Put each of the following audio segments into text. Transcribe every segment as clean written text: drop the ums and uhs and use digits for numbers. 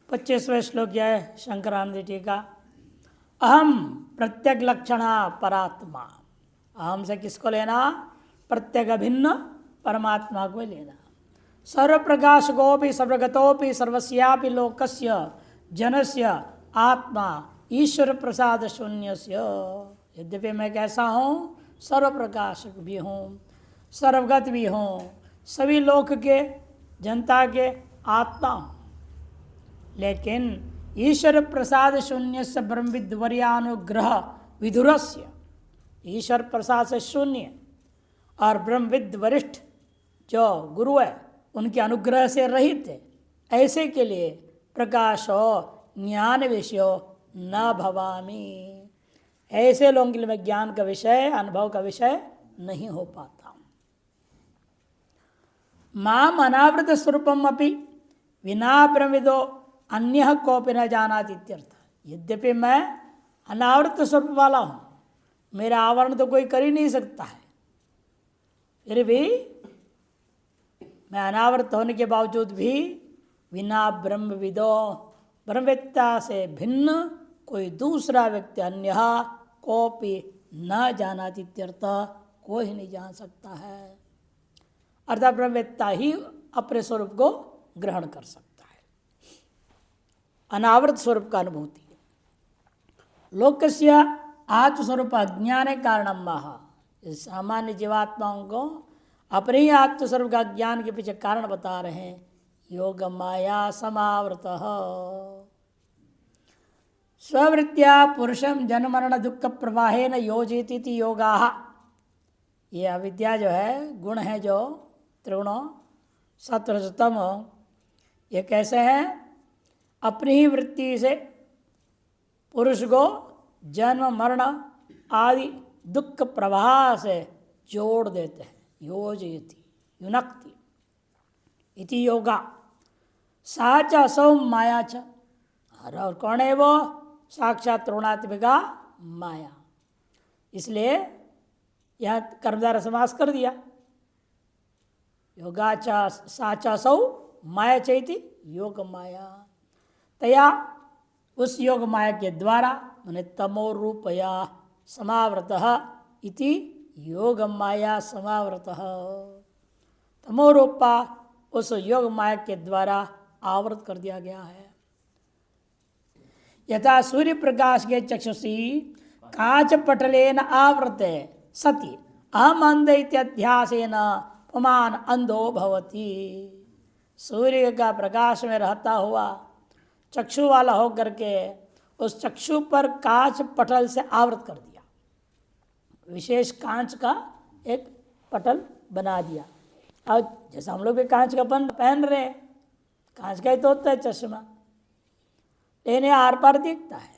25वें श्लोक यह है शंकरानंद जी का। अहम प्रत्यक लक्षणा परात्मा। अहम से किसको लेना? प्रत्यक भिन्न परमात्मा को लेना। सर्व प्रकाश गोपि सर्वगतोपि सर्वस्यापि लोकस्य जनस्य आत्मा ईश्वर प्रसाद शून्यस्य। यद्यपि मैं कैसा हूँ? सर्व प्रकाशक भी हूँ, सर्वगत भी हूँ, सभी लोक के जनता के आत्मा हूँ, लेकिन ईश्वर प्रसाद शून्य से ब्रह्मविद्वर्यानुग्रह विधुरस्य। ईश्वर प्रसाद से शून्य और ब्रह्मविद वरिष्ठ जो गुरु है उनके अनुग्रह से रहित है, ऐसे के लिए प्रकाशो ज्ञान विषयो न भवामी। ऐसे लोगों के लिए मैं ज्ञान का विषय, अनुभव का विषय नहीं हो पाता हूँ। माम अनावृत स्वरूपम अपि विना ब्रह्मविदो अन्य कोपि न जानाति इत्यर्थ। यद्यपि मैं अनावृत स्वरूप वाला हूँ, मेरा आवरण तो कोई कर ही नहीं सकता है, फिर भी मैं अनावृत होने के बावजूद भी बिना ब्रह्मविदो, ब्रह्मवेत्ता से भिन्न कोई दूसरा व्यक्ति अन्य कोपि न जानाति इत्यर्थ, कोई नहीं जान सकता है। अर्थात ब्रह्मवेत्ता ही अपने स्वरूप को ग्रहण कर सकता है। अनावृत स्वरूप का अनुभूति लोकस्य आत्मस्वरूप अज्ञान कारणम महा। इस सामान्य जीवात्माओं को अपने ही आत्मस्वरूप का ज्ञान के पीछे कारण बता रहे हैं। योग माया समावृत स्ववृत्तिया पुरुषम जन्मरण दुख प्रवाहेन योजिति योगा। ये अविद्या जो है, गुण है जो त्रिगुणों सत्वरजतम, ये कैसे हैं? अपनी ही वृत्ति से पुरुष को जन्म मरण आदि दुख प्रवाह से जोड़ देते हैं। योजयति युनक्ति इति योगा। साच असौ माया च। और कौन है वो? साक्षात त्रिगुणात्मिका माया। इसलिए यह कर्मधारय समास कर दिया। योगाचा साचा सौ माया चैति योग माया। तया उस योग माया के द्वारा मैंने तमो रूपया समावृतः इति योग माया समावृतः। तमो रूपा उस योग माया के द्वारा आवृत कर दिया गया है। यथा सूर्य प्रकाश के चक्षुषी काच पटलेन आवृते सति अहम अंध इत्याध्यासेन पुमान अंधो भवति। सूर्य का प्रकाश में रहता हुआ चक्षु वाला होकर के उस चक्षु पर कांच पटल से आवृत कर दिया। विशेष कांच का एक पटल बना दिया। अब जैसा हम लोग भी कांच का पहन रहे हैं, कांच का ही तो होता है चश्मा, इन्हें आर पार दिखता है।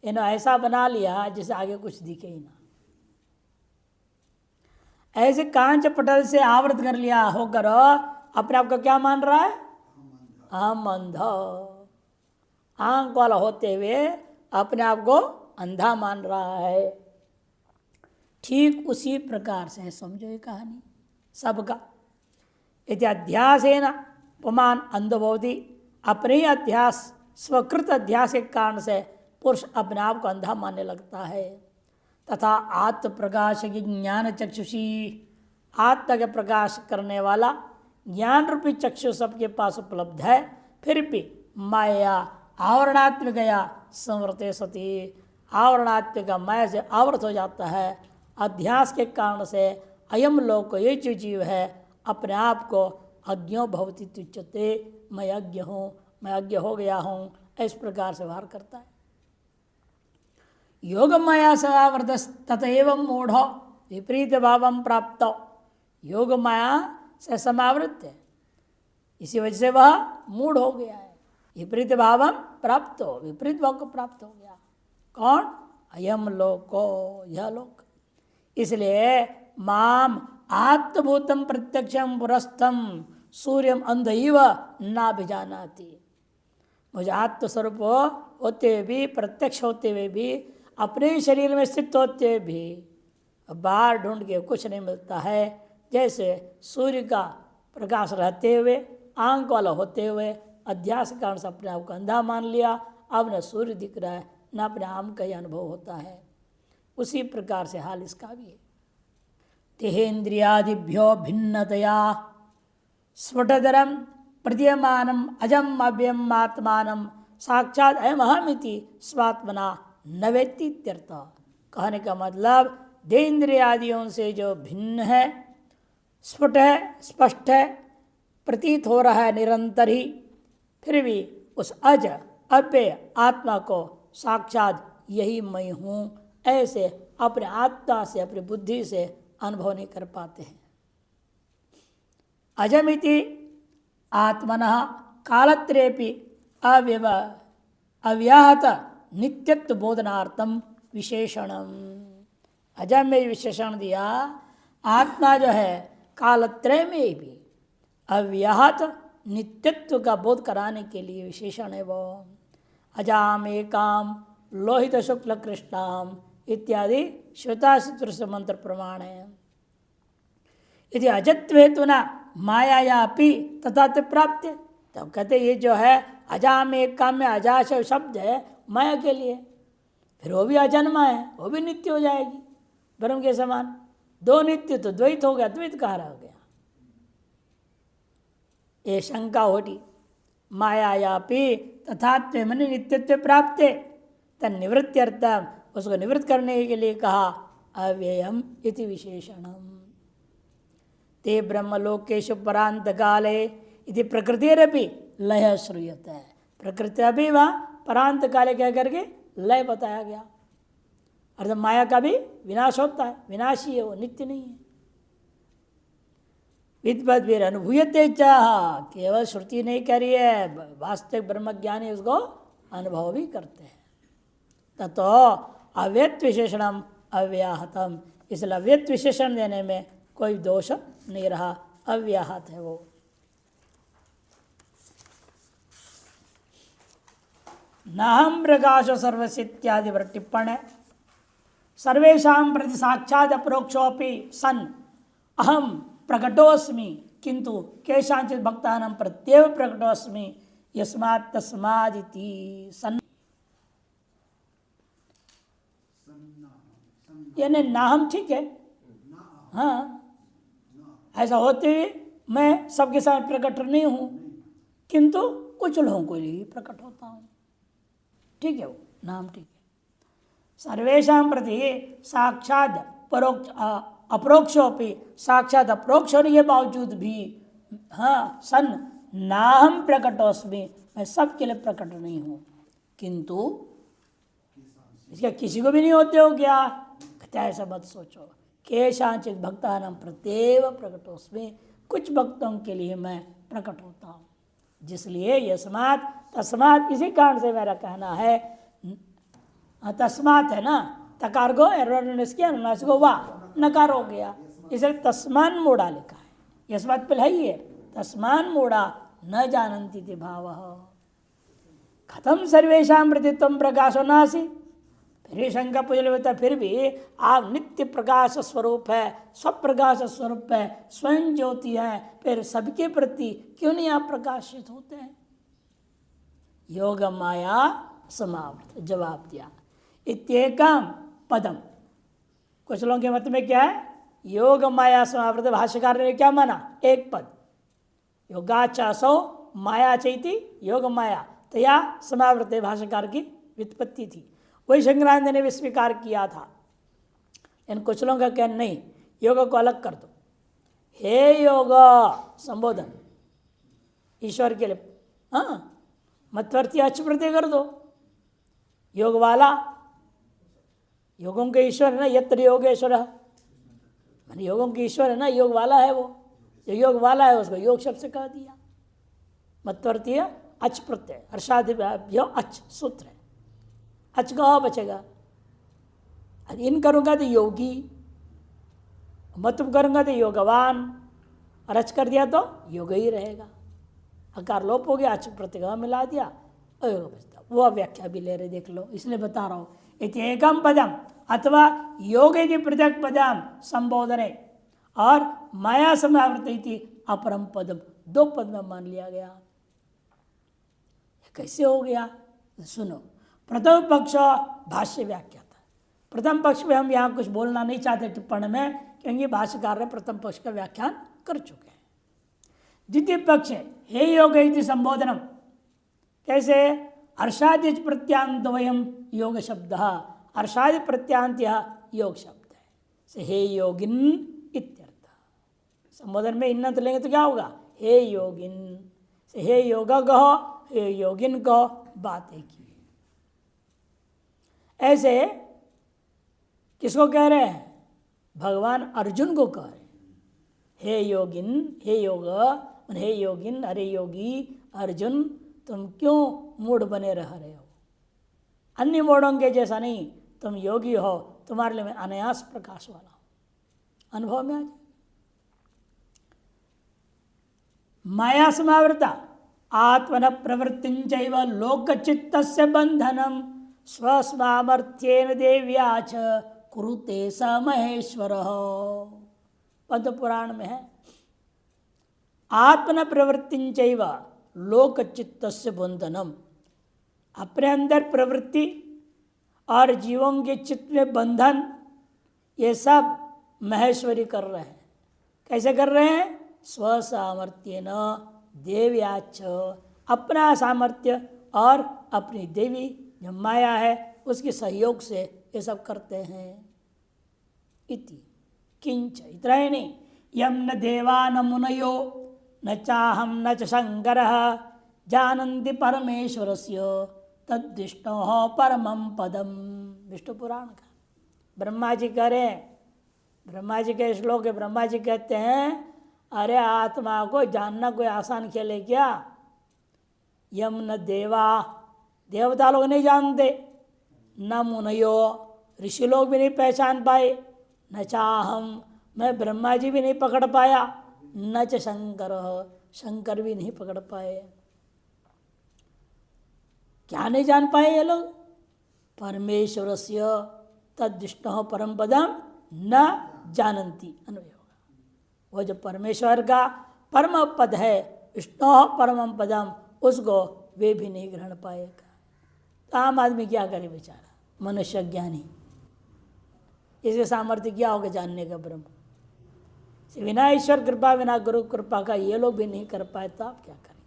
इन्हें ऐसा बना लिया जिसे आगे कुछ दिखे ही ना। ऐसे कांच पटल से आवृत कर लिया होकर अपने आप को क्या मान रहा है? हम अंध। आंख वाला होते हुए अपने आप को अंधा मान रहा है। ठीक उसी प्रकार से समझो ये कहानी सबका। यदि अध्यास है ना पुमान अंधभवती, अपने ही अध्यास, स्वकृत अध्यास के कारण से पुरुष अपने आप को अंधा मानने लगता है। तथा आत्म प्रकाश की ज्ञान चक्षुषी, आत्मा के प्रकाश करने वाला ज्ञान रूपी चक्षु सबके पास उपलब्ध है, फिर भी माया आवरणात्मिकया संवृते सती, आवरणात्मिक माया से आवृत हो जाता है। अध्यास के कारण से अयम लोक, ये जो जीव है अपने आप को अज्ञो भवति तुच्यते, मैं अज्ञ हूँ, मैं अज्ञ हो गया हूँ, इस प्रकार से व्यवहार करता है। योग माया समावृत तथैव मूढ़ विपरीत भावम प्राप्त। योग माया से समावृत है, इसी वजह से वह मूढ़ हो गया है। विपरीत भावम प्राप्त हो, विपरीत भाव को प्राप्त हो गया। कौन? अयम लोको, यह लोक। इसलिए माम आत्मभूतम प्रत्यक्षम पुरस्थम सूर्यम अंधैव ना भिजानाति। मुझे आत्मस्वरूप होते हुए भी, प्रत्यक्ष होते हुए भी, अपने शरीर में स्थित होते हुए भी बाहर ढूंढ के कुछ नहीं मिलता है। जैसे सूर्य का प्रकाश रहते हुए, आंख वाला होते हुए अध्यास के कारण से अपने आप को अंधा मान लिया, अब न सूर्य दिख रहा है न अपने आम का ही अनुभव होता है। उसी प्रकार से हाल इसका भी है। तेहेन्द्रियादिभ्यो भिन्नतया स्फुटतरम प्रतीयमानम अजम अव्ययम आत्मानम साक्षात अयम अहमिति स्वात्मना न वेत्ति इत्यर्थ। कहने का मतलब देन्द्रियादियों से जो भिन्न है, स्फुट है, स्पष्ट है, प्रतीत हो रहा है निरंतर ही, फिर भी उस अज अव्यय आत्मा को साक्षात यही मैं हूँ ऐसे अपने आत्मा से, अपनी बुद्धि से अनुभव नहीं कर पाते हैं। अजमिति आत्मनः कालत्रेपि अव्याहत नित्यत्व बोधनार्थम विशेषणम। अजम में विशेषण दिया, आत्मा जो है कालत्रय में भी अव्याहत नित्यत्व का बोध कराने के लिए विशेषण है वो। अजाम एकाम लोहित शुक्ल कृष्णाम इत्यादि श्वेतासूत्र से मंत्र प्रमाण है। यदि अजत्व हेतु न मायायापि तथा प्राप्त, तब कहते ये जो है अजाम एकाम में अजाश शब्द है माया के लिए, फिर वो भी अजन्मा है, वो भी नित्य हो जाएगी ब्रह्म के समान। दो नित्य तो द्वैत हो गया, द्वैत कहाँ रह गया। ये शंका होती। मायायापि तथात्व मन नित्यत्व प्राप्त तन निवृत्त्यर्थम, उसको निवृत्त करने के लिए कहा अव्ययम इति विशेषणम। ते ब्रह्मलोकेषु परांत काले इति प्रकृतिरपि लय श्रूयते है। प्रकृति अभी वहाँ परांत काले कह करके लय बताया गया। अर्थात माया का भी विनाश होता है, विनाशी है वो, नित्य नहीं है। विद्वद्भिर अनुभूयते चाह, केवल श्रुति नहीं कह रही है, वास्तविक ब्रह्मज्ञानी उसको अनुभव भी करते हैं। ततो अव्यक्त विशेषणम अव्याहतम, इसलिए अव्यक्त विशेषण देने में कोई दोष नहीं रहा, अव्याहत है वो। नाहम प्रकाश सर्वस्य इत्यादि पर टिप्पण है। सर्वेशा प्रति साक्षात अपरोक्षोपि सन अहम प्रकटोस्मि किंतु केशांचित भक्तानां प्रत्येव प्रकटोस्मि यस्मात् तस्मादिति सन। यानी नाहम ठीक है, हाँ, ऐसा होते हुए मैं सबके साथ प्रकट नहीं हूँ, किंतु कुछ लोगों को लिए प्रकट होता हूँ, ठीक है, वो नाम ठीक है। सर्वेशा प्रति साक्षात परोक्ष अपरोक्षोपि, साक्षात अप्रोक्ष होने के बावजूद भी हाँ सन नाहम प्रकटोस्मि, मैं सबके लिए प्रकट नहीं हूँ, किंतु इसका किसी को भी नहीं होते हो क्या, ऐसा मत सोचो। केशांचित भक्तानां प्रत्येव प्रकटोस्मि, कुछ भक्तों के लिए मैं प्रकट होता हूँ। जिसलिए यस्मात् तस्मात्, इसी कारण से मेरा कहना है, तस्मात् है ना, तकार को अनुनासिक को वाह नकार हो गया, इसलिए तस्मान मोड़ा लिखा है। यस्मात् पहले ही है, तस्मान मोड़ा न जानन्ति ते भावः। खत्म सर्वेशा प्रति तम प्रकाशो नासि, फिर शंका पूजल होता, फिर भी आप नित्य प्रकाश स्वरूप है, स्वप्रकाश स्वरूप है, स्वयं ज्योति है, फिर सबके प्रति क्यों नहीं आप प्रकाशित होते हैं। योग माया समाप्त, जवाब दिया। इत्येकम पदम, कुछ लोगों के मत में क्या है, योग माया समावृत, भाष्यकार ने क्या माना, एक पद, योगाचासो माया चैति योग माया तया समावृत, भाष्यकार की व्युत्पत्ति थी, वही शंकरानंद ने भी स्वीकार किया था। इन कुछ लोगों का कहना नहीं, योग को अलग कर दो, हे योग संबोधन ईश्वर के लिए, हाँ मध्यवर्ती अच प्रत्यय कर दो, योग वाला, योगों के ईश्वर है ना, यत्र योगेश्वर, मान योगों के ईश्वर है ना, योग वाला है वो, जो योग वाला है उसको योग शब्द से कह दिया। मध्यवर्तीय अच प्रत्यय, हर्षादिभ्यो अच सूत्र है, अच का बचेगा। इन करूँगा तो योगी, मतुम करूँगा तो योगवान, और अच कर दिया तो योग ही रहेगा। अकार लोप हो गया, अच प्रत्यय मिला दिया, अयोग बचता। वो व्याख्या भी ले रहे, देख लो, इसलिए बता रहा हूँ। इति एकम पदम अथवा योग की पृथक पदम संबोधने और माया समावृत इति अपरम पदम, दो पद में मान लिया गया। कैसे हो गया? सुनो, प्रथम पक्ष भाष्य व्याख्या था। प्रथम पक्ष में हम यहाँ कुछ बोलना नहीं चाहते टिप्पणी में, क्योंकि भाष्यकार ने प्रथम पक्ष का व्याख्यान कर चुके हैं। द्वितीय पक्ष हे योग इति संबोधनम, कैसे? अर्षादि प्रत्यांतवयम योग शब्द, अर्षादि प्रत्यांत योग शब्द है, से हे योगिन इत्यर्थ। संबोधन में इन्नत लेंगे तो क्या होगा? हे योगिन, से हे योगा कहो, हे योगिन कहो, बातें की। ऐसे किसको कह रहे हैं? भगवान अर्जुन को कह रहे हैं, हे योगिन, हे योग, हे योगिन, अरे योगी अर्जुन, तुम क्यों मूढ़ बने रह रहे हो? अन्य मूढ़ों के जैसा नहीं, तुम योगी हो, तुम्हारे लिए मैं अनायास प्रकाश वाला हूं। अनुभव में आ जाए। माया समावृता आत्मन प्रवृत्तिंचैव लोकचित्तस्य बंधनम स्वस्वामर्थ्येन देव्या च कुरुते स महेश्वरः। पद्म पुराण में है, आत्मन प्रवृत्तिंचैव लोकचित्तस्य बंधनम, अपने अंदर प्रवृत्ति और जीवों के चित्त में बंधन, ये सब महेश्वरी कर रहे हैं। कैसे कर रहे हैं? स्वसामर्थ्येन देव्याच, अपना सामर्थ्य और अपनी देवी जो माया है उसके सहयोग से ये सब करते हैं। इति किंच, इतना ही नहीं, यम न देवा न मुनयो न चाहम न च शंकरः जानन्ति परमेश्वरस्य तद्विष्णोः परमं पदम। विष्णु पुराण का ब्रह्मा जी कह रहे हैं, ब्रह्मा जी के श्लोक है, ब्रह्मा जी कहते हैं अरे आत्मा को जानना कोई आसान खेल है क्या? यम न देवा, देवता लोग नहीं जानते, न मुनयो, ऋषि लोग भी नहीं पहचान पाए, न चाहम, मैं ब्रह्मा जी भी नहीं पकड़ पाया, न च शंकर, शंकर भी नहीं पकड़ पाए। क्या नहीं जान पाए ये लोग? परमेश्वरस्य तद्विष्णु परम पदम न जानन्ति। अन्वय होगा, वो जो परमेश्वर का परम पद है, विष्णु परम पदम, उसको वे भी नहीं ग्रहण पाएगा। तो आम आदमी क्या करे बेचारा, मनुष्य ज्ञानी, इसके सामर्थ्य क्या होगा जानने का ब्रह्म? बिना ईश्वर कृपा, बिना गुरु कृपा का ये लोग भी नहीं कर पाए, तो आप क्या करें?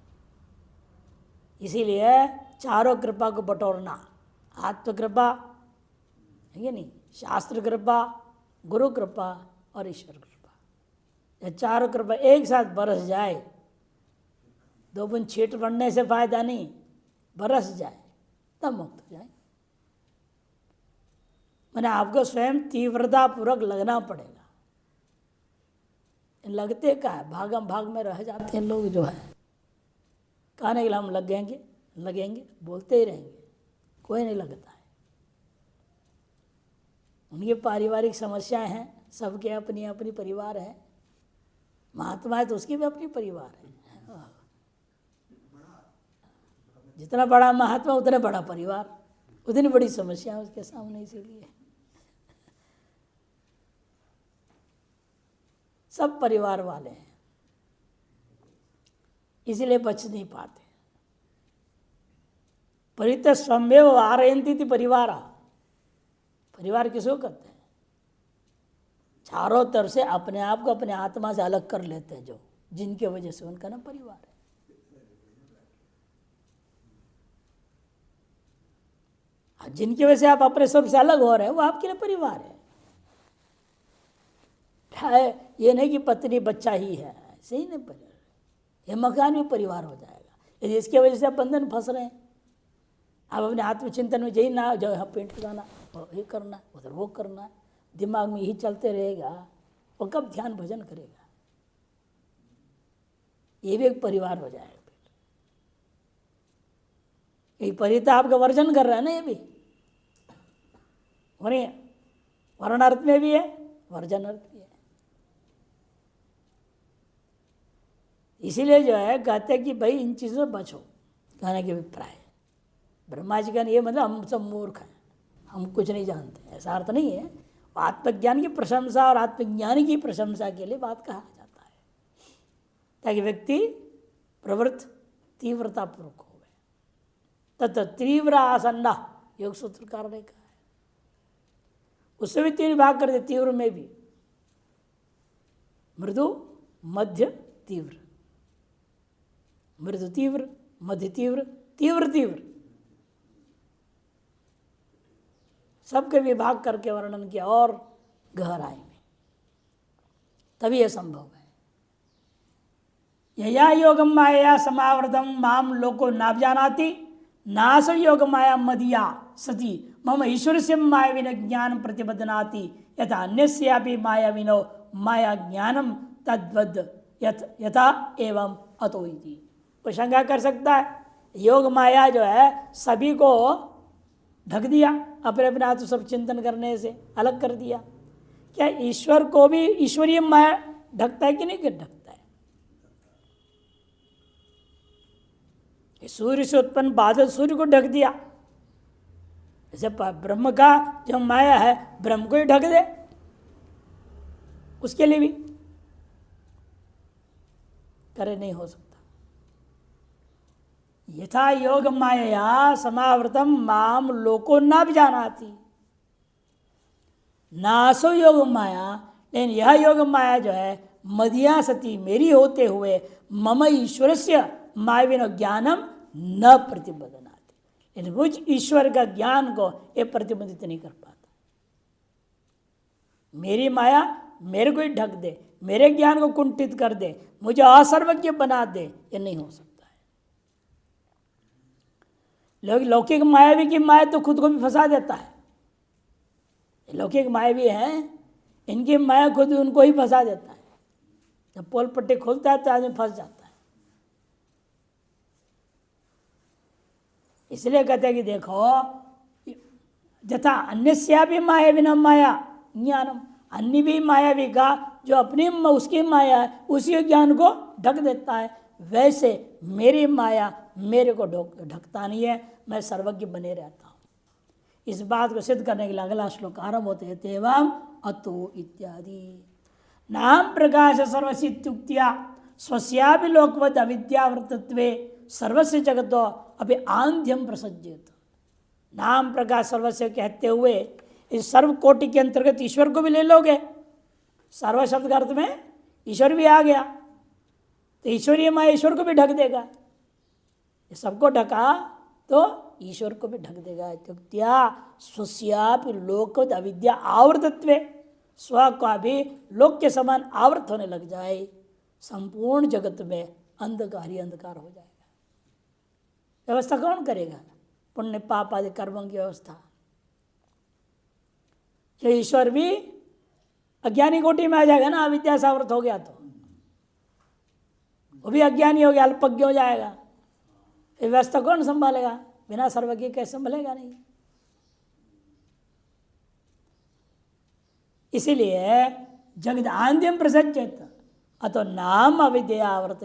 इसीलिए चारों कृपा को बटोरना, आत्म कृपा है नहीं, शास्त्र कृपा, गुरु कृपा और ईश्वर कृपा, ये चारों कृपा एक साथ बरस जाए, दो बूंद छींट पड़ने से फायदा नहीं, बरस जाए तब मुक्त हो जाए। मैंने आपको स्वयं तीव्रता पूर्वक लगना पड़ेगा। लगते क्या है, भागम भाग में रह जाते हैं लोग जो है, कहने के लिए हम लगेंगे लगेंगे, बोलते ही रहेंगे, कोई नहीं लगता है। उनकी पारिवारिक समस्याएं हैं, सबके अपनी अपनी परिवार है, महात्मा है तो उसकी भी अपनी परिवार है। जितना बड़ा महात्मा उतना बड़ा परिवार, उतनी बड़ी समस्या है उसके सामने। इसीलिए सब परिवार वाले हैं, इसीलिए बच नहीं पाते। परित स्वमेव आरयन्ति इति परिवार, परिवार किसको कहते हैं? चारों तरफ से अपने आप को अपने आत्मा से अलग कर लेते हैं, जो जिनके वजह से उनका नाम परिवार है। जिनकी वजह से आप अपने स्वरूप से अलग हो रहे हैं, वो आपके लिए परिवार है। ये नहीं कि पत्नी बच्चा ही है, ऐसे ही नहीं परिवार, ये मकान भी परिवार हो जाएगा। यदि इसकी वजह से आप बंधन फंस रहे हैं, आप अपने आत्मचिंतन में यही ना, जो यहाँ पेंट लगाना, ये करना, उधर वो करना, दिमाग में यही चलते रहेगा, वो कब ध्यान भजन करेगा? ये भी एक परिवार हो जाएगा। ये परिता आपका वर्जन कर रहा है ना, ये भी हो रही है, वर्ण अर्थ में भी है, वर्जन अर्थ भी है। इसीलिए जो है कहते हैं कि भाई इन चीज़ों से बचो, कहने के अभिप्राय। ब्रह्मा जी का ये मतलब हम सब मूर्ख हैं, हम कुछ नहीं जानते, ऐसा अर्थ नहीं है। आत्मज्ञान की प्रशंसा और आत्मज्ञानी की प्रशंसा के लिए बात कहा जाता है, ताकि व्यक्ति प्रवृत्त तीव्रतापूर्वक हो गए। तथा तीव्र आसन्न, योग सूत्रकार ने कहा है। उससे भी 3 भाग कर दे, तीव्र में भी, मृदु, मध्य, तीव्र। मृदु तीव्र, मध्य तीव्र, तीव्र तीव्र, सबके विभाग करके वर्णन किया और गहराई में, तभी यह संभव है। यया योगम माया समावृतम माम लोको नाभिजानाति नास योग माया मदिया सती मम ईश्वर से मायाविन ज्ञान प्रतिबद्धनाति यथा अन्यस्यापि मायाविनो माया ज्ञानम तद्वद यथा एवं अतो इति। वो शंका कर सकता है, योग माया जो है सभी को ढक दिया, अपने अपने हाथ सब चिंतन करने से अलग कर दिया। क्या ईश्वर को भी ईश्वरीय माया ढकता है कि नहीं ढकता है? सूर्य से उत्पन्न बादल सूर्य को ढक दिया, जैसे ब्रह्म का जो माया है ब्रह्म को ही ढक दे, उसके लिए भी करे नहीं हो सकता। यथा योग माया समावृतम माम लोको ना भी जानाति नासो योग माया, लेकिन यह योग माया जो है मदिया सती मेरी होते हुए मम ईश्वर से मायाविनो ज्ञानम न प्रतिबद्धनाति, लेकिन मुझ ईश्वर का ज्ञान को ये प्रतिबंधित नहीं कर पाता। मेरी माया मेरे को ही ढक दे, मेरे ज्ञान को कुंठित कर दे, मुझे असर्वज्ञ बना दे, ये नहीं हो सकता है। लौकिक मायावी की माया तो खुद को भी फंसा देता है। लौकिक मायावी हैं, इनकी माया खुद उनको ही फंसा देता है। जब पोल पट्टी खोलता है तो आदमी फंस जाता है। इसलिए कहते हैं कि देखो, जथा अन्यस्या भी मायाविना माया ज्ञानम, अन्य भी मायावी का जो अपनी उसकी माया है उसी ज्ञान को ढक देता है, वैसे मेरी माया मेरे को ढकता नहीं है, मैं सर्वज्ञ बने रहता हूँ। इस बात को सिद्ध करने के लिए अगला श्लोक आरंभ होते हैं, तेवम अतो इत्यादि। नाम प्रकाश सर्वसित्युक्त्या स्वस्यापि लोकवत् अविद्यावृत्तत्वे सर्वस्य जगतो अभी आंध्यम प्रसज्जित। नाम प्रकाश सर्वस्य कहते हुए इस सर्व कोटि के अंतर्गत ईश्वर को भी ले लोगे, सर्व शब्द का अर्थ में ईश्वर भी आ गया, तो ईश्वरीय माया ईश्वर को भी ढक देगा। ये सबको ढका तो ईश्वर को भी ढक देगा। इत्युक्त्या स्वस्यापि लोकवत् अविद्या आवृतत्वे, स्व का भी लोक के समान आवृत होने लग जाए, संपूर्ण जगत में अंधकार ही अंधकार हो जाएगा। व्यवस्था कौन करेगा? पुण्य पाप आदि कर्मों की व्यवस्था। ये ईश्वर भी अज्ञानी कोटि में आ जाएगा ना, अविद्या से आवृत हो गया तो वो भी अज्ञानी हो गया, अल्पज्ञ हो जाएगा। ये व्यवस्था कौन संभालेगा? बिना सर्वज्ञ कैसे संभलेगा? नहीं। इसीलिए जगद आंध्यम प्रसज्जित अतो नाम अविद्या आवृत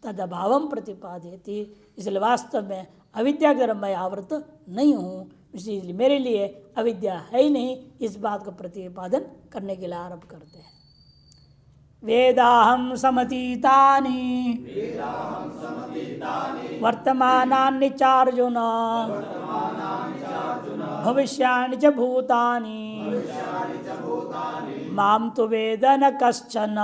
तद अभावम प्रतिपादयति। इसलिए वास्तव में अविद्या के मैं आवृत नहीं हूँ, इसलिए मेरे लिए अविद्या है ही नहीं। इस बात का प्रतिपादन करने के लिए आरंभ करते हैं। वेदाहम समतीतानि वर्तमानानि चार्जुन भविष्याणि च भूतानि माम तु वेद न कश्चन।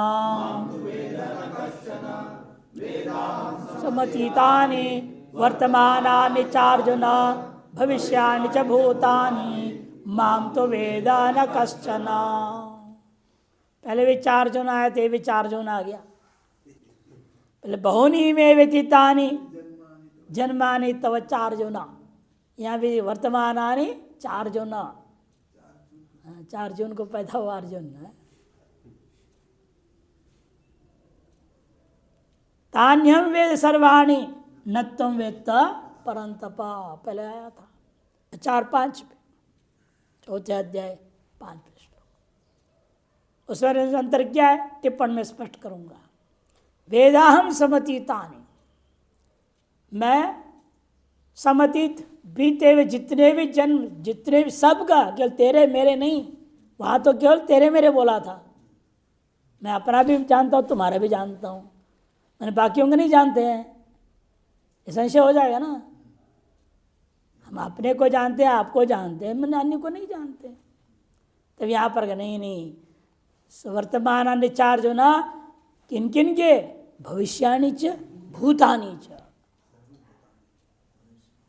समतीतानि वर्तमानानि चार्जुन भविष्याणि च भूतानि माम तो वेद न कश्चन। पहले भी 4 जून आए थे, भी 4 जून आ गया। पहले बहुनी में व्यतीतानि जन्मानि तव 4 जूना, यहाँ भी वर्तमानानि 4 जूना। 4 जून को पैदा हुआ अर्जुन है। तान्यम वेद सर्वाणी न तुम वेत्त परंतपा, पहले आया था 4-5 पे, 4थे अध्याय 5 श्लोक। उसमें अंतर क्या है टिप्पण में स्पष्ट करूंगा। वेदाहम समतीतानि, मैं समतीत बीते हुए जितने भी जन्म, जितने भी सबका, केवल तेरे मेरे नहीं, वहाँ तो केवल तेरे मेरे बोला था। मैं अपना भी जानता हूँ, तुम्हारा भी जानता हूँ, मैंने बाकियों को नहीं जानते हैं, ये संशय हो जाएगा ना। हम अपने को जानते हैं, आपको जानते हैं, मैंने अन्य को नहीं जानते। तब यहाँ पर नहीं नहीं, वर्तमान चार जो ना किन किन के, भविष्यानि च भूतानि च,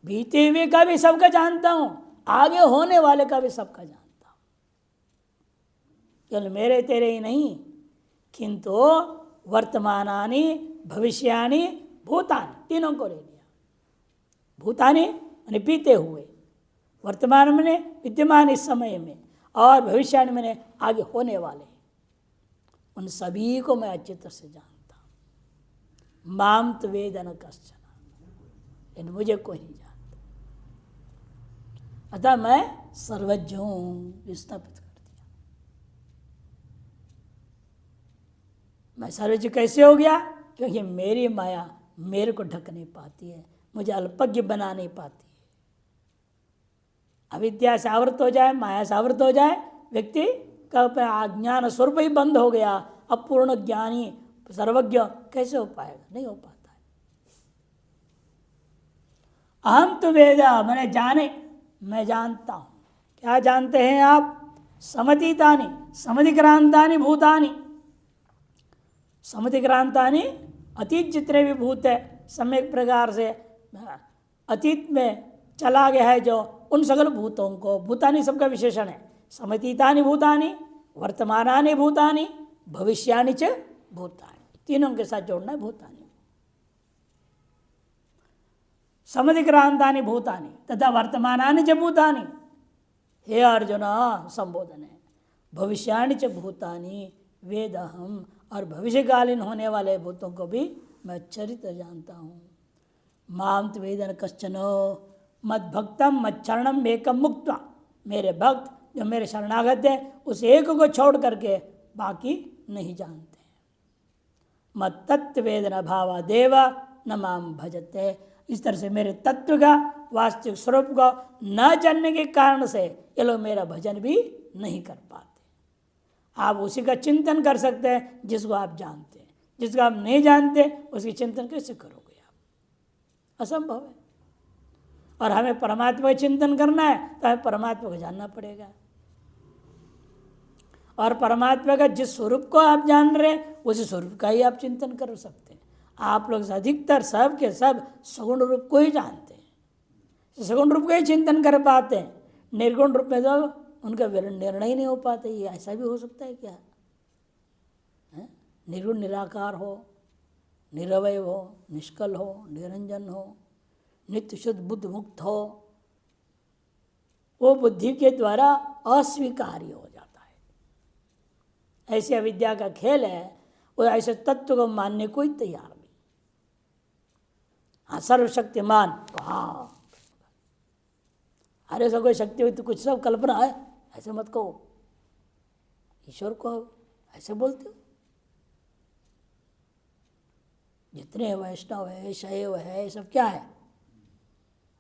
बीते हुए का भी सबका जानता हूं, आगे होने वाले का भी सबका जानता हूं। केवल मेरे तेरे ही नहीं, किंतु वर्तमानानि भविष्यानि भूतानि, तीनों को ले लिया। भूतानि मैंने बीते हुए, वर्तमान में विद्यमान इस समय में, और भविष्यानि मैंने आगे होने वाले, उन सभी को मैं अच्छी तरह से जानता हूं। माम तो वेदन कश्चन, इन मुझे कोई नहीं जानता। अतः मैं सर्वज्ञ हूं, स्थापित कर दिया। मैं सर्वज्ञ कैसे हो गया? क्योंकि मेरी माया मेरे को ढक नहीं पाती है, मुझे अल्पज्ञ बना नहीं पाती है। अविद्या से आवृत हो जाए, माया से आवृत हो जाए, व्यक्ति का अज्ञान स्वरूप ही बंद हो गया। अपूर्ण ज्ञानी सर्वज्ञ कैसे हो पाएगा? नहीं हो पाता है। अहम तो वेद, मैंने जाने, मैं जानता हूं। क्या जानते हैं आप? समतीतानि समधिक्रांतानि भूतानि, समधिक्रांतानि अतीत जितने भी भूत है, सम्यक प्रकार से अतीत में चला गया है जो, उन सगल भूतों को, भूतानि सबका विशेषण है। समतीतानि भूतानि, वर्तमानानि भूतानि, भविष्यानि च भूतानि, तीनों के साथ जोड़ना है भूतानि। समधिक्रांतानि भूतानि तथा वर्तमानानि च भूतानि, हे अर्जुन संबोधन है। भविष्यानि च भूतानि वेदहम, और भविष्यकालीन होने वाले भूतों को भी मैं चरित्र जानता हूँ। माम तो वेदन कश्चनो मद भक्तम मद शरणम एकम मुक्त्वा, मेरे भक्त जो मेरे शरणागत है उस एक को छोड़ करके बाकी नहीं जानते। मद तत्व वेदना भावा देव न माम भजते, इस तरह से मेरे तत्व का वास्तविक स्वरूप को न जानने के कारण से ये लोग मेरा भजन भी नहीं कर पाते। आप उसी का चिंतन कर सकते हैं जिसको आप जानते हैं, जिसको आप नहीं जानते उसकी चिंतन कैसे करोगे आप? असंभव है। और हमें परमात्मा का चिंतन करना है तो हमें परमात्मा को जानना पड़ेगा। और परमात्मा का जिस स्वरूप को आप जान रहे हैं उसी स्वरूप का ही आप चिंतन कर सकते हैं। आप लोग अधिकतर सब के सब सगुण रूप को ही जानते हैं, सगुण रूप का ही चिंतन कर पाते हैं। निर्गुण रूप में तो उनका निर्णय ही नहीं हो पाता। ये ऐसा भी हो सकता है क्या? निर्गुण निराकार हो, निरवय हो, निष्कल हो, निरंजन हो, नित्य शुद्ध बुद्ध मुक्त हो, वो बुद्धि के द्वारा अस्वीकार्य हो जाता है। ऐसी अविद्या का खेल है। वो ऐसे तत्व को मानने को ही तैयार नहीं। हाँ सर्वशक्तिमान, तो हाँ अरे सब कोई शक्ति हुई तो कुछ सब कल्पना है, ऐसे मत कहो। ईश्वर को ऐसे बोलते हो? जितने वैष्णव है, शैव है, सब क्या है?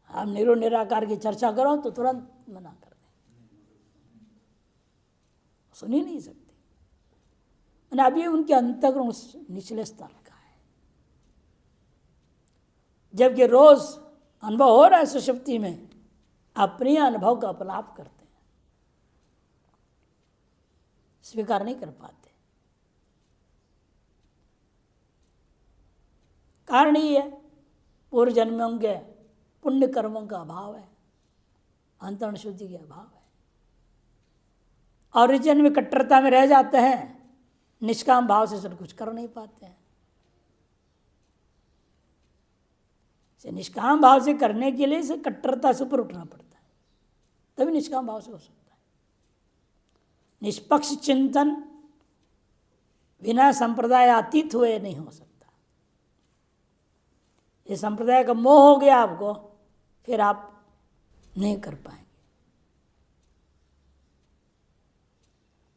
आप निर्गुण निराकार की चर्चा करो तो तुरंत मना कर दें, सुन ही नहीं सकते। मैंने अभी उनके अंतःकरण निचले स्तर का है, जबकि रोज अनुभव हो रहा है सुषुप्ति में, अपने अनुभव का अपलाप करते हैं, स्वीकार नहीं कर पाते। कारण ही है पूर्व जन्मों के पुण्य कर्मों का अभाव है, अंतरण शुद्धि का अभाव है। और इस जन्म में कट्टरता में रह जाते हैं, निष्काम भाव से सब कुछ कर नहीं पाते हैं। निष्काम भाव से करने के लिए से कट्टरता से ऊपर उठना पड़ता है, तभी निष्काम भाव से हो सकता है। निष्पक्ष चिंतन बिना संप्रदाय अतीत हुए नहीं हो सकता। ये संप्रदाय का मोह हो गया आपको, फिर आप नहीं कर पाएंगे।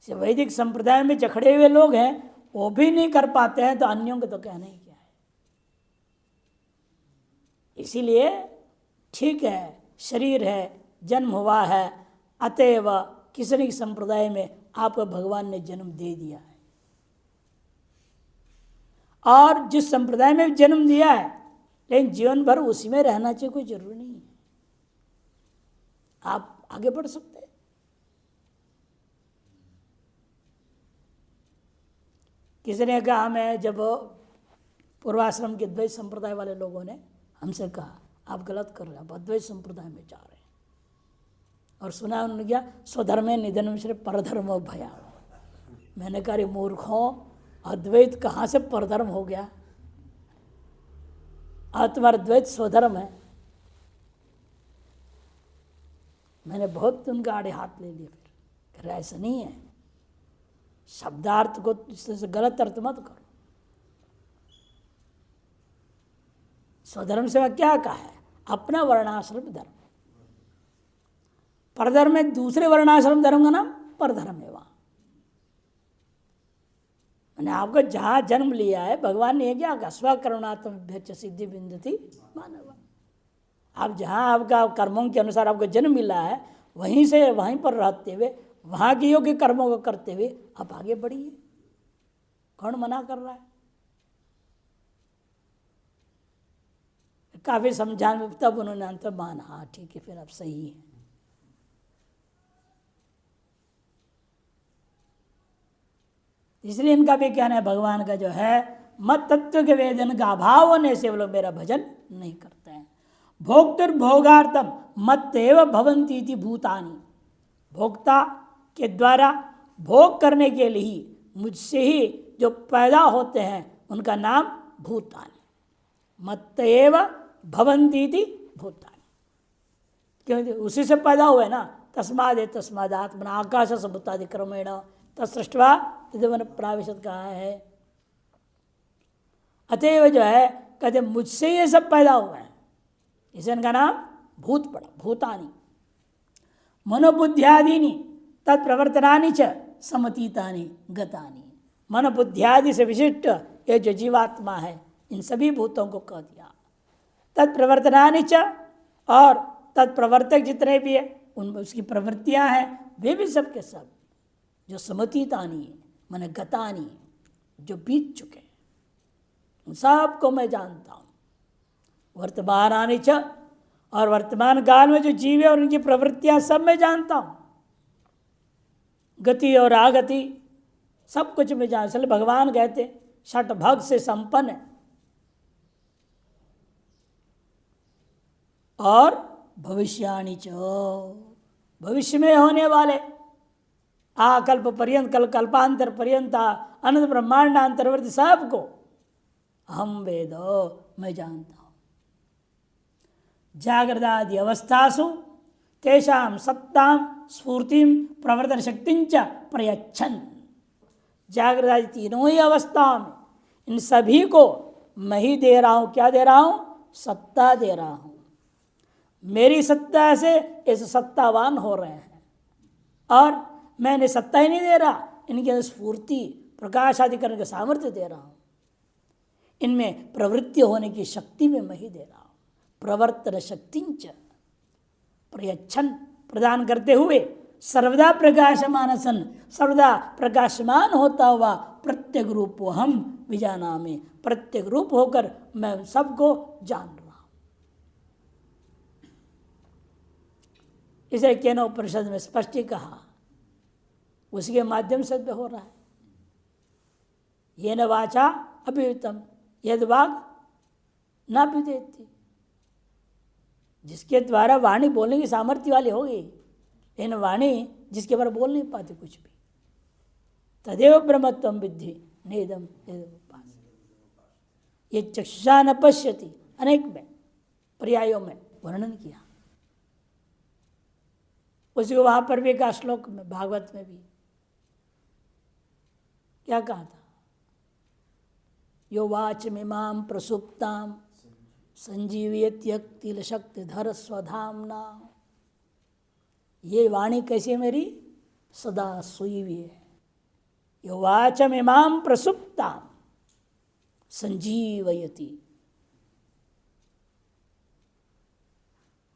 वैदिक संप्रदाय में जखड़े हुए लोग हैं, वो भी नहीं कर पाते हैं, तो अन्यों को तो कहना ही क्या है। इसीलिए ठीक है, शरीर है, जन्म हुआ है, अतएव किसी न संप्रदाय में आपको भगवान ने जन्म दे दिया है। और जिस संप्रदाय में जन्म दिया है, लेकिन जीवन भर उसी में रहना चाहिए, कोई जरूरी नहीं है। आप आगे बढ़ सकते हैं। किसी ने कहा, हमें जब पूर्वाश्रम के द्वैत संप्रदाय वाले लोगों ने हमसे कहा आप गलत कर रहे हैं, आप अद्वैत संप्रदाय में जा रहे हैं, और सुना उन्होंने क्या, स्वधर्मे निधनम श्री परधर्मो भया। मैंने कहा रे मूर्खों, अद्वैत कहाँ से परधर्म हो गया? तुम्हारा द्वैत स्वधर्म है। मैंने बहुत उनका आड़े हाथ ले लिए। फिर ऐसा नहीं है, शब्दार्थ को इससे गलत अर्थ मत करो। स्वधर्म से क्या कहा है? अपना वर्णाश्रम धर्म। परधर्म में दूसरे वर्णाश्रम धर्म का नाम परधर्म है। वहां मैंने आपको जहां जन्म लिया है, भगवान ने क्या कहा, स्वकरुणात्म सिद्धि बिंदति मानव। आप जहां आपका कर्मों के अनुसार आपको जन्म मिला है, वहीं से वहीं पर रहते हुए, वहां के योग्य कर्मों को करते हुए आप आगे बढ़िए। कौन मना कर रहा है? काफी समझाने में तब उन्होंने अंत माना, हाँ ठीक है, फिर अब सही है। इसलिए इनका भी कहना है, भगवान का जो है मत तत्व के वेदन का अभाव होने से वो लोग मेरा भजन नहीं करते हैं। भोक्तुर्भोगार्थम मत एव भवन्ति इति भूतानि। भोक्ता के द्वारा भोग करने के लिए मुझसे ही जो पैदा होते हैं उनका नाम भूतानि। मत एव भवन्ति इति भूतानि, क्योंकि उसी से पैदा हुए ना। तस्मादात्मना आकाश संभूतादि क्रमेण तत्सृष्ट्वा इदमन प्राविशत कहा है। अतएव जो है कहते मुझसे ये सब पैदा हुआ है, इसे इनका नाम भूत पड़ा, भूतानि। मनोबुद्ध्यादीनि तत्प्रवर्तनानि च समतीतानि गतानि। मनोबुद्ध्यादि से विशिष्ट ये जो जीवात्मा है, इन सभी भूतों को कह दिया। तत्प्रवर्तनानि च, और तत्प्रवर्तक जितने भी है उन उसकी प्रवृत्तियां हैं, वे भी सब के सब जो समतीतानि माने गतानि, जो बीत चुके, उन सबको मैं जानता हूँ। वर्तमानानि च, और वर्तमान काल में जो जीव है और उनकी प्रवृत्तियां सब मैं जानता हूँ। गति और आगति सब कुछ मैं जानता। इसलिए भगवान कहते षट भग से संपन्न है। और भविष्याणि च, भविष्य में होने वाले आकल्प पर्यंत, कल्पांतर पर्यंत, अनंत ब्रह्मांडांतरवर्ती सबको अहम वेद, मैं जानता हूं। जागृदादि अवस्थासु तेषां सत्तां स्फूर्तिं प्रवर्तन शक्तिं च प्रयच्छन्। जागृदादि तीनों ही अवस्थाओं में इन सभी को मैं ही दे रहा हूं। क्या दे रहा हूं? सत्ता दे रहा हूं। मेरी सत्ता से इस सत्तावान हो रहे हैं, और मैंने सत्ता ही नहीं दे रहा, इनके अंदर स्फूर्ति प्रकाश आदि करने का सामर्थ्य दे रहा हूं। इनमें प्रवृत्ति होने की शक्ति में मैं ही दे रहा हूं। प्रवर्तन शक्तिंच प्रयच्छन, प्रदान करते हुए, सर्वदा प्रकाशमान सन, सर्वदा प्रकाशमान होता हुआ, प्रत्येक रूप हम विजाना में, प्रत्येक रूप होकर मैं सबको जान रहा हूं। इसे केनोपनिषद में स्पष्ट ही कहा, उसके माध्यम से हो रहा है। ये न वाचा अभियुतम यद वाग न विदेति। जिसके द्वारा वाणी बोलने की सामर्थ्य वाली होगी, लेकिन वाणी जिसके बारे बोल नहीं पाती कुछ भी, तदेव ब्रह्मत्वम विद्धि नेदम ये चक्षुषा न पश्यति, अनेक में पर्यायों में वर्णन किया। उसको वहां पर भी कहा, श्लोक में भागवत में भी क्या कहा था? यो वाचमिमां प्रसुप्तां संजीवयत्यक्तिल शक्तिधर स्वधाम्ना। ये वाणी कैसी मेरी? सदा सोई हुई है। यो वाचमिमां प्रसुप्तां संजीवयति।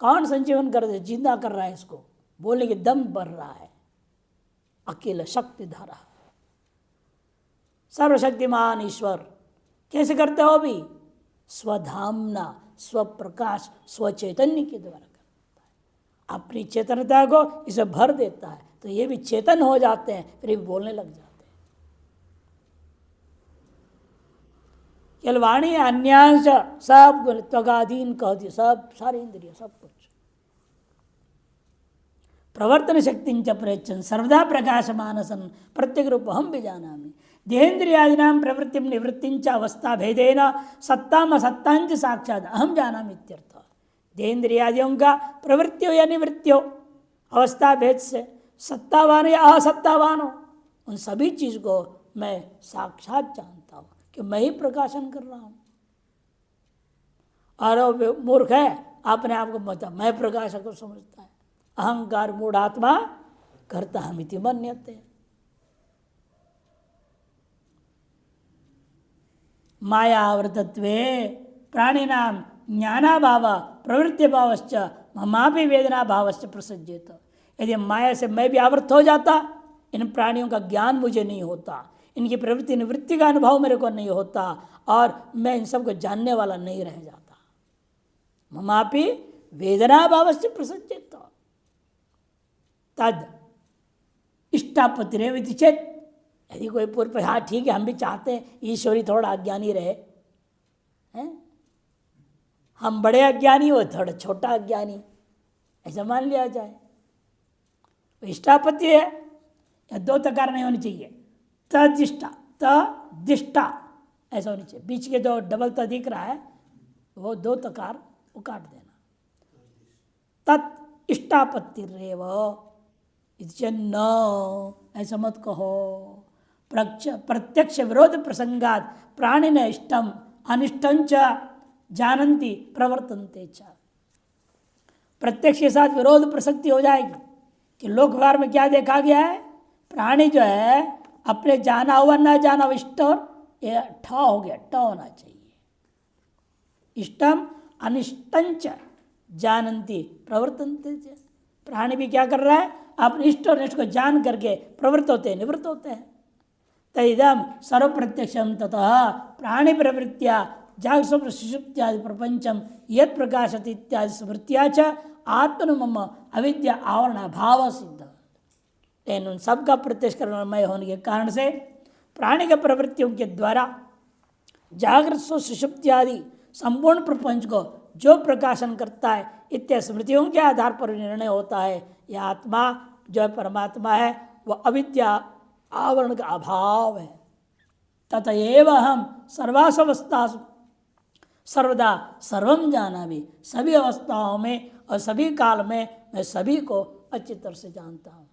कौन संजीवन कर दे? जिंदा कर रहा है, इसको बोलने के दम बढ़ रहा है। अकेला शक्तिधर सर्वशक्तिमान ईश्वर कैसे करते हो भी? स्वधामना, स्वप्रकाश, स्वचैतन्य के द्वारा करता है। अपनी चेतनता को इसे भर देता है, तो ये भी चेतन हो जाते हैं, फिर ये बोलने लग जाते हैं। केवल वाणी अन्यांश सब त्वगाधीन कहती, सब सारी इंद्रिय सब कुछ। प्रवर्तन शक्ति प्रयच्छन सर्वदा प्रकाश मानसन प्रत्येक रूप हम भी जाना। देहेन्द्रियादीना प्रवृत्ति निवृत्ति अवस्था भेदेन सत्ताम सत्तांच साक्षात अहम जाना इत्यर्थ। देहेन्द्रियादियों का प्रवृत्ति हो या निवृत्ति हो, अवस्था भेद से सत्तावान या असत्तावान हो, उन सभी चीज को मैं साक्षात जानता हूँ कि मैं ही प्रकाशन कर रहा हूँ। और वो मूर्ख है, अपने आप को मत मैं प्रकाशक को समझता है। अहंकार मूढ़ात्मा करता हमिति मन्यते। मायावृतत्वे प्राणिनाम ज्ञानाभाव प्रवृत्ति भावश्च ममापि वेदना भावश्च प्रसज्येत। यदि माया से मैं भी आवृत हो जाता, इन प्राणियों का ज्ञान मुझे नहीं होता, इनकी प्रवृत्ति निवृत्ति का अनुभव मेरे को नहीं होता, और मैं इन सबको जानने वाला नहीं रह जाता। ममापि वेदना भावश्च प्रसज्येत। तद इष्टापत्ति चेत, यदि कोई पूर्व हाँ ठीक है हम भी चाहते हैं ईश्वरी थोड़ा अज्ञानी रहे हैं, हम बड़े अज्ञानी हो थोड़ा छोटा अज्ञानी, ऐसा मान लिया जाए। इष्टापत्ति है या दो तकार नहीं होनी चाहिए, तदिष्टा तदिष्टा ऐसा होनी चाहिए। बीच के दो डबल त दिख रहा है वो दो तकार वो काट देना। तत् इष्टापत्तिरेव न, ऐसा मत कहो। प्रत्यक्ष विरोध प्रसंगात प्राणी न इष्टम अनिष्टं च जानन्ति प्रवर्तन्ते च। प्रत्यक्ष के साथ विरोध प्रसक्ति हो जाएगी कि लोक व्यवहार में क्या देखा गया है, प्राणी जो है अपने जाना हुआ ना जाना हुआ इष्ट और ये ठ हो गया, ट होना चाहिए। इष्टम अनिष्टंच जानन्ति प्रवर्तन्ते च। प्राणी भी क्या कर रहा है, अपने इष्ट और निष्ठ को जान करके प्रवृत्त होते हैं निवृत्त होते हैं। तदिदम सर्व प्रत्यक्षम ततः प्राणी प्रवृत्तिया जागस्वप्न सुषुप्त्यादि प्रपंचम यद प्रकाशति इत्यादि स्मृत्या च आत्मनुमम अविद्या आवरण भाव सिद्ध। लेकिन उन सबका प्रत्यक्ष कर्ममय होने के कारण से प्राणी के प्रवृत्तियों के द्वारा जागृत सुषुप्त्यादि संपूर्ण प्रपंच को जो प्रकाशन करता है, इत्यादि स्मृतियों के आधार पर निर्णय होता है यह आत्मा जो है परमात्मा है वह अविद्या आवरण का अभाव है। ततएव हम सर्वावस्था सर्वदा सर्वम जाना भी, सभी अवस्थाओं में और सभी काल में मैं सभी को अच्छी तरह से जानता हूँ।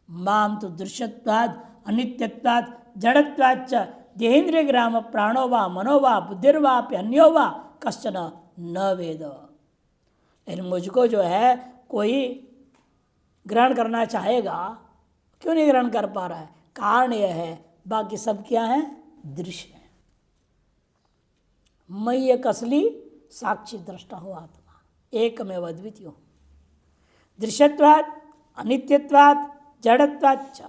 माम तो दृश्यत्वाद अनित्यत्वाद जड़त्वाच्च देहेन्द्रिय ग्राम प्राणो वा मनो वा बुद्धिर्वाप्य अन्यो वा कश्चन न वेद। लेकिन मुझको जो है कोई ग्रहण करना चाहेगा, क्यों नहीं ग्रहण कर पा रहा है? कारण यह है बाकी सब क्या है, दृश्य है। मैं एक असली साक्षी दृष्टा हूँ, आत्मा एकमेव अद्वितीय हूँ। दृश्यत्वाद अनित्यत्वाद जड़त्वाच्च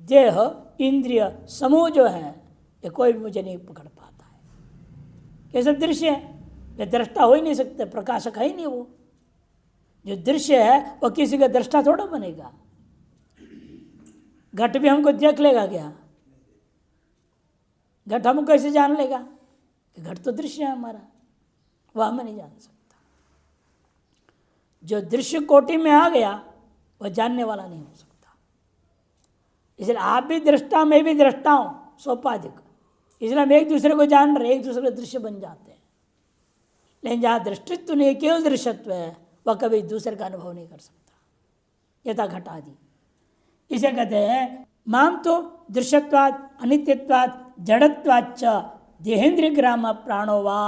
देह इंद्रिय समूह जो है ये कोई भी मुझे नहीं पकड़ पाता है। ये सब दृश्य है, वे दृष्टा हो ही नहीं सकते, प्रकाशक है ही नहीं। वो जो दृश्य है वो किसी का दृष्टा थोड़ा बनेगा। घट भी हमको देख लेगा क्या? घट हमको कैसे जान लेगा कि घट तो दृश्य है हमारा, वह हमें नहीं जान सकता। जो दृश्य कोटि में आ गया वह जानने वाला नहीं हो सकता। इसलिए आप भी दृष्टा, मैं भी दृष्टा हूँ, सोपाधिक। इसलिए हम एक दूसरे को जान रहे, एक दूसरे को दृश्य बन जाते हैं। लेकिन जहाँ दृष्टित्व नहीं, केवल दृश्यत्व है, वह कभी दूसरे का अनुभव नहीं कर सकता। यथा घटादि इसे कहते हैं माम तो दृश्यत्वाद अनित्यत्वाद जड़त्वाच्च देहेन्द्रिय ग्राम प्राणो वा।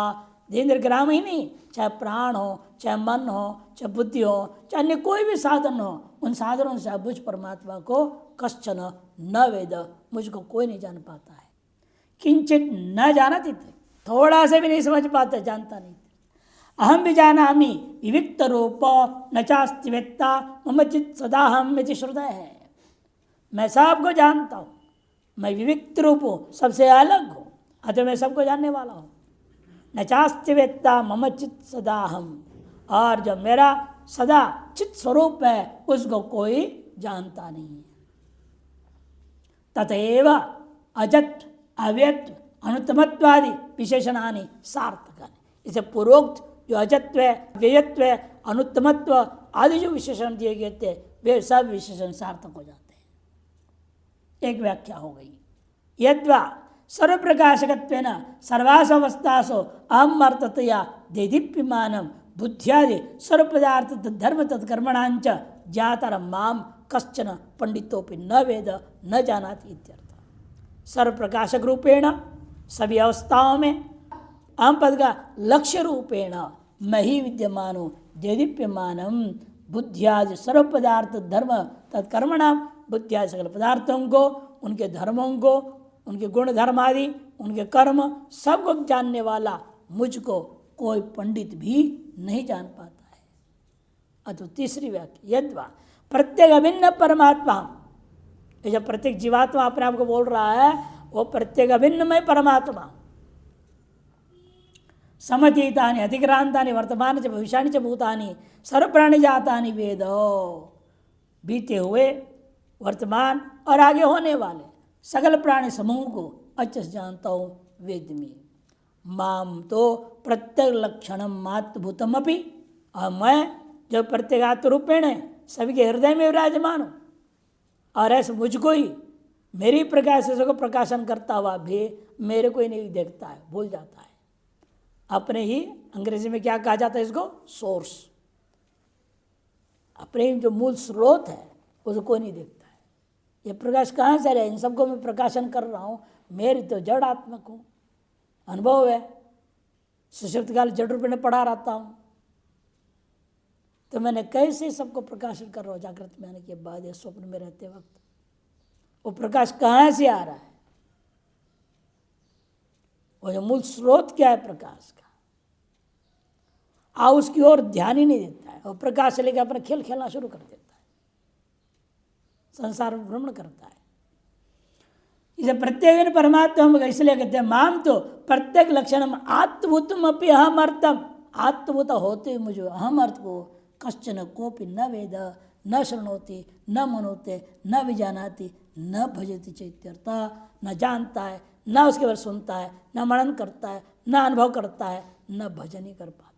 देहेन्द्रिय ग्राम ही नहीं, चाहे प्राण हो, चाहे मन हो, चाहे बुद्धि हो, चाहे अन्य कोई भी साधन हो, उन साधनों से बुझ परमात्मा को कश्चन न वेद, मुझको कोई नहीं जान पाता है। किंचित न जानती थे, थोड़ा से भी नहीं समझ पाते, जानता नहीं। अहम भी जाना हमी विविक्त रूप न चास्ति वेत्ता मम चित सदा हम श्रुता है। मैं सबको जानता हूँ, मैं विविक्त रूप हूँ, सबसे अलग हूँ, अतः मैं सबको जानने वाला हूँ। न चास्ति वेत्ता मम चित सदा हम, और जो मेरा सदा चित स्वरूप है, उसको कोई जानता नहीं है। तथैव अजत अव्यक्त अनुत्तमत्वादि विशेषणानि सार्थकानि, इसे पूर्वोक्त जो अजत्व व्ययत्व अनुत्तमत्व आदि जो विशेषण दिए गए थे वे सब विशेषण सार्थक हो जाते हैं। एक व्याख्या हो गई। यद्वा सर्वप्रकाशकत्वेन सर्वासु अवस्थासु अहम अर्थतया देदीप्यमानं बुद्ध्यादि सर्वपदार्थ धर्म तत्कर्मणांच ज्ञातर माम कश्चन पंडितोपि न वेद न जानाति इत्यर्थ। सर्वप्रकाशक रूपेण सभी अवस्थाओं में अहम पद का लक्ष्य रूपेण मैं ही विद्यमानो देदीप्यमानम बुद्धियादि सर्व पदार्थ धर्म तत्कर्मणाम, बुद्धियादि सकल पदार्थों को, उनके धर्मों को, उनके गुण धर्म आदि, उनके कर्म सबको जानने वाला मुझको कोई पंडित भी नहीं जान पाता है। अतः तीसरी व्याख्या यद्वा प्रत्येक अभिन्न परमात्मा, ये जब प्रत्येक जीवात्मा अपने आप को बोल रहा है वो प्रत्येक अभिन्नमय परमात्मा, समतीतानि अतिक्रांतानि वर्तमान च भविष्यानि च भूतानि सर्वप्राणी जातानि वेद, बीते हुए वर्तमान और आगे होने वाले सकल प्राणी समूह को अच्छे से जानता हूँ वेद में। माम तो प्रत्येक लक्षणम मातभूतम अपि, और मैं जो प्रत्येगात्म रूपेण है सभी के हृदय में विराजमान हूँ, और ऐसे मुझको ही मेरी प्रकाश से को प्रकाशन करता हुआ भी मेरे को ही नहीं देखता है, भूल जाता है। अपने ही अंग्रेजी में क्या कहा जाता है इसको, सोर्स, अपने जो मूल स्रोत है उसको कोई नहीं देखता है। ये प्रकाश कहाँ से रहे, इन सबको मैं प्रकाशन कर रहा हूँ, मेरी तो जड़ आत्मक हूँ, अनुभव है, सुषुप्त काल जड़ रूप में पढ़ा रहता हूँ, तो मैंने कैसे सबको प्रकाशन कर रहा हूँ जागृत में आने के बाद या स्वप्न में रहते वक्त, वो प्रकाश कहाँ से आ रहा है, वो जो मूल स्रोत क्या है प्रकाश का, उसकी ओर ध्यान ही नहीं देता है, और प्रकाश से लेकर अपना खेल खेलना शुरू कर देता है, संसार में भ्रमण करता है। इसे प्रत्येक परमात्मा हम इसलिए कहते हैं माम तो प्रत्येक लक्षण आत्मभूतम अपि अहम अर्थम, आत्मभूत होते मुझे अहम अर्थ को कश्चन कोपि न वेद न शृणोति न मनोते न विजानाति न भजति चैत्यर्थ, न जानता है, न उसके बारे सुनता है, न मनन करता है, न अनुभव करता है, न भजन ही कर पाता।